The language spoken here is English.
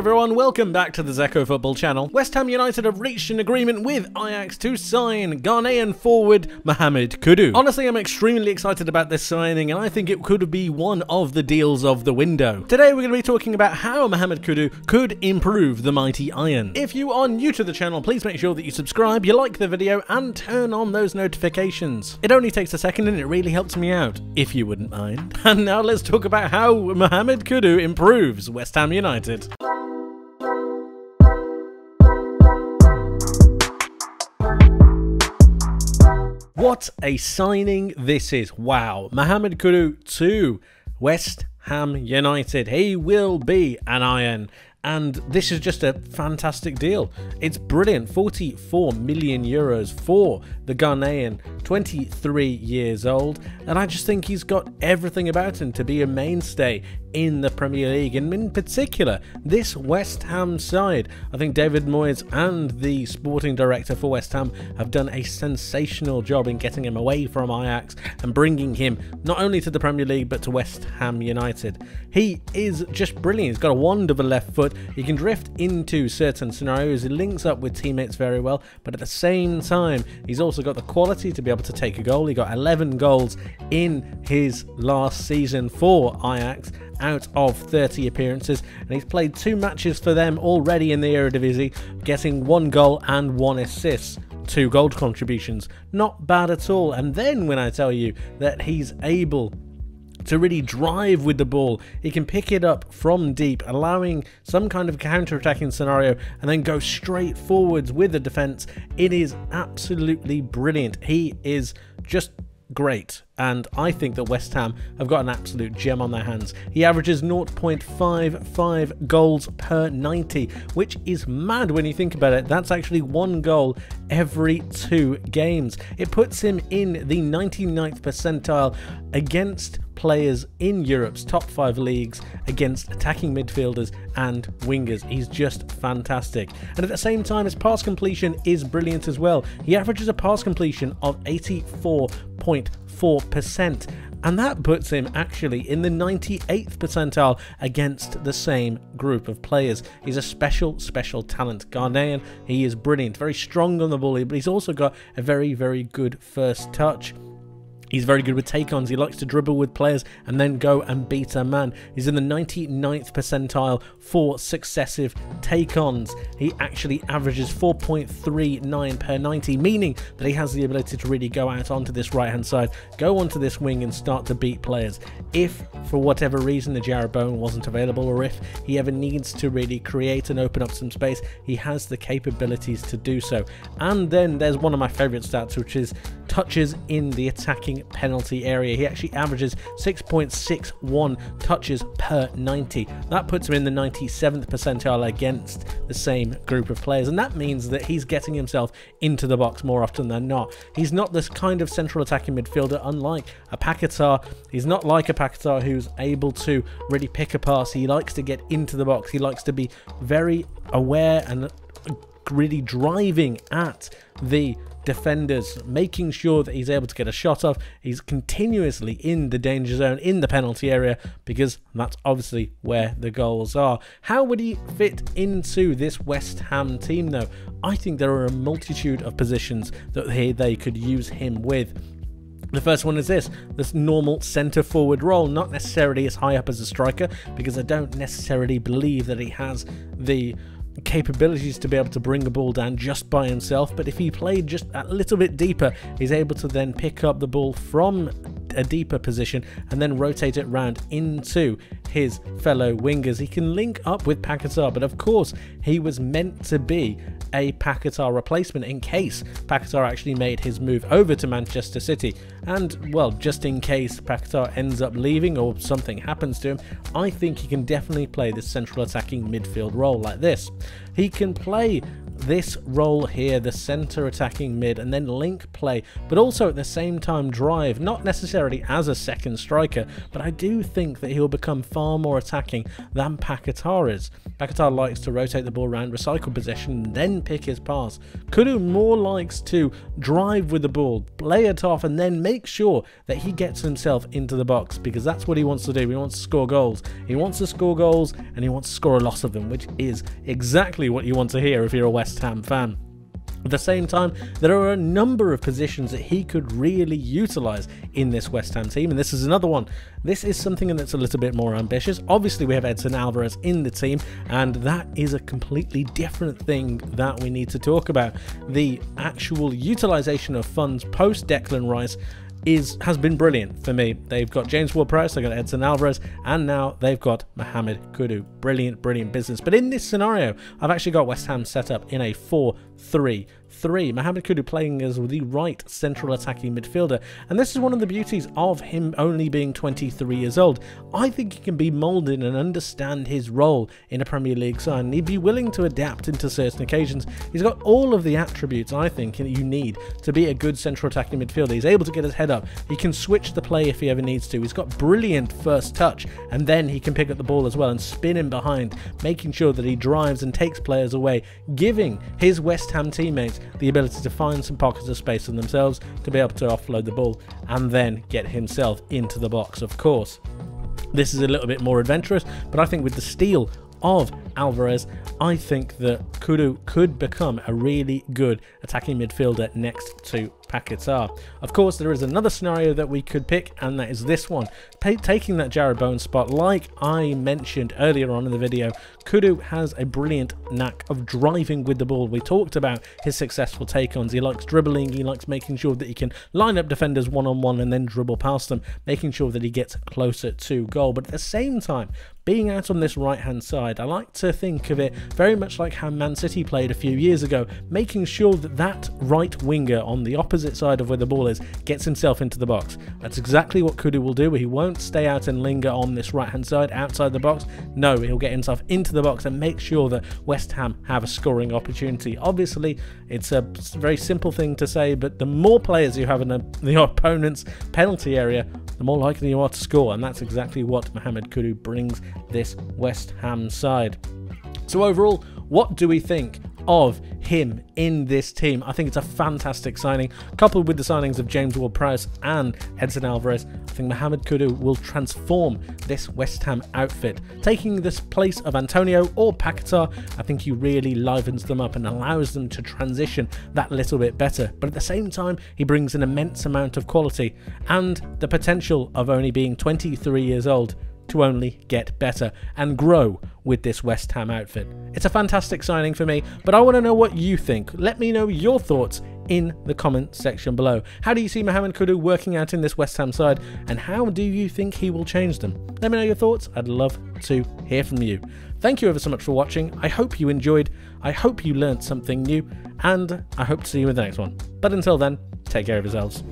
everyone, welcome back to the Zekko football channel. West Ham United have reached an agreement with Ajax to sign Ghanaian forward Mohammed Kudus. Honestly, I'm extremely excited about this signing and I think it could be one of the deals of the window. Today we're going to be talking about how Mohammed Kudus could improve the mighty Iron. If you are new to the channel, please make sure that you subscribe, you like the video and turn on those notifications. It only takes a second and it really helps me out, if you wouldn't mind. And now let's talk about how Mohammed Kudus improves West Ham United. What a signing this is. Wow. Mohammed Kudus to West Ham United. He will be an Iron. And this is just a fantastic deal. It's brilliant. 44 million euros for the Ghanaian, 23 years old. And I just think he's got everything about him to be a mainstay in the Premier League. And in particular, this West Ham side. I think David Moyes and the sporting director for West Ham have done a sensational job in getting him away from Ajax and bringing him not only to the Premier League, but to West Ham United. He is just brilliant. He's got a wand of a left foot. He can drift into certain scenarios. He links up with teammates very well, but at the same time, he's also got the quality to be able to take a goal. He got 11 goals in his last season for Ajax out of 30 appearances, and he's played 2 matches for them already in the Eredivisie, getting 1 goal and 1 assist. 2 goal contributions. Not bad at all. And then when I tell you that he's able to really drive with the ball, he can pick it up from deep, allowing some kind of counter-attacking scenario and then go straight forwards with the defence. It is absolutely brilliant. He is just great, and I think that West Ham have got an absolute gem on their hands. He averages 0.55 goals per 90, which is mad when you think about it. That's actually 1 goal every 2 games. It puts him in the 99th percentile against players in Europe's top 5 leagues, against attacking midfielders and wingers. He's just fantastic. And at the same time, his pass completion is brilliant as well. He averages a pass completion of 84.4%. and that puts him actually in the 98th percentile against the same group of players. He's a special talent. Ghanaian, he is brilliant, very strong on the ball, but he's also got a very good first touch. He's very good with take-ons. He likes to dribble with players and then go and beat a man. He's in the 99th percentile for successive take-ons. He actually averages 4.39 per 90, meaning that he has the ability to really go out onto this right-hand side, go onto this wing and start to beat players. If, for whatever reason, the Jarrett Bowen wasn't available, or if he ever needs to really create and open up some space, he has the capabilities to do so. And then there's one of my favourite stats, which is touches in the attacking penalty area. He actually averages 6.61 touches per 90. That puts him in the 97th percentile against the same group of players, and that means that he's getting himself into the box more often than not. He's not this kind of central attacking midfielder, unlike a Paquetá. He's not like a Paquetá who's able to really pick a pass. He likes to get into the box. He likes to be very aware and really driving at the defenders, making sure that he's able to get a shot off. He's continuously in the danger zone, in the penalty area, because that's obviously where the goals are. How would he fit into this West Ham team though? I think there are a multitude of positions that they could use him with. The first one is this normal centre forward role, not necessarily as high up as a striker, because I don't necessarily believe that he has the capabilities to be able to bring a ball down just by himself. But if he played just a little bit deeper, he's able to then pick up the ball from a deeper position and then rotate it round into his fellow wingers. He can link up with Paquetá, but of course he was meant to be a Paquetá replacement in case Paquetá actually made his move over to Manchester City. And, well, just in case Paquetá ends up leaving or something happens to him, I think he can definitely play this central attacking midfield role like this. He can play this role here, the centre attacking mid, and then link play, but also at the same time drive, not necessarily as a second striker, but I do think that he'll become far more attacking than Paquetá is. Paquetá likes to rotate the ball around, recycle possession, then pick his pass. Kudus more likes to drive with the ball, play it off, and then make sure that he gets himself into the box, because that's what he wants to do. He wants to score goals. He wants to score goals, and he wants to score a lot of them, which is exactly what you want to hear if you're a West Ham fan. At the same time, there are a number of positions that he could really utilise in this West Ham team, and this is another one. This is something that's a little bit more ambitious. Obviously, we have Edson Alvarez in the team, and that is a completely different thing that we need to talk about. The actual utilisation of funds post Declan Rice has been brilliant for me. They've got James Ward-Prowse, they've got Edson Alvarez, and now they've got Mohammed Kudus. Brilliant, brilliant business. But in this scenario, I've actually got West Ham set up in a 4-3-3. Mohammed Kudus playing as the right central attacking midfielder, and this is one of the beauties of him only being 23 years old. I think he can be moulded and understand his role in a Premier League side, and he'd be willing to adapt into certain occasions. He's got all of the attributes I think you need to be a good central attacking midfielder. He's able to get his head up, he can switch the play if he ever needs to, he's got brilliant first touch, and then he can pick up the ball as well and spin in behind, making sure that he drives and takes players away, giving his West Ham teammates the ability to find some pockets of space for themselves to be able to offload the ball and then get himself into the box. Of course, this is a little bit more adventurous, but I think with the steal of Alvarez, I think that Kudus could become a really good attacking midfielder next to Paquetá. Of course, there is another scenario that we could pick, and that is this one. Taking that Jared Bowen spot, like I mentioned earlier on in the video, Kudus has a brilliant knack of driving with the ball. We talked about his successful take-ons. He likes dribbling, he likes making sure that he can line up defenders one-on-one and then dribble past them, making sure that he gets closer to goal. But at the same time, being out on this right-hand side, I like to think of it very much like how Man City played a few years ago, making sure that that right winger on the opposite side of where the ball is gets himself into the box. That's exactly what Kudus will do. He won't stay out and linger on this right-hand side outside the box. No, he'll get himself into the box and make sure that West Ham have a scoring opportunity. Obviously, it's a very simple thing to say, but the more players you have in the opponent's penalty area, the more likely you are to score, and that's exactly what Mohammed Kudus brings this West Ham side. So overall, what do we think of him in this team? I think it's a fantastic signing. Coupled with the signings of James Ward-Prowse and Edson Alvarez, I think Mohammed Kudus will transform this West Ham outfit. Taking this place of Antonio or Paquetá, I think he really livens them up and allows them to transition that little bit better. But at the same time, he brings an immense amount of quality and the potential of only being 23 years old to only get better and grow with this West Ham outfit. It's a fantastic signing for me, but I want to know what you think. Let me know your thoughts in the comment section below. How do you see Mohammed Kudus working out in this West Ham side, and how do you think he will change them? Let me know your thoughts. I'd love to hear from you. Thank you ever so much for watching. I hope you enjoyed. I hope you learned something new, and I hope to see you in the next one. But until then, take care of yourselves.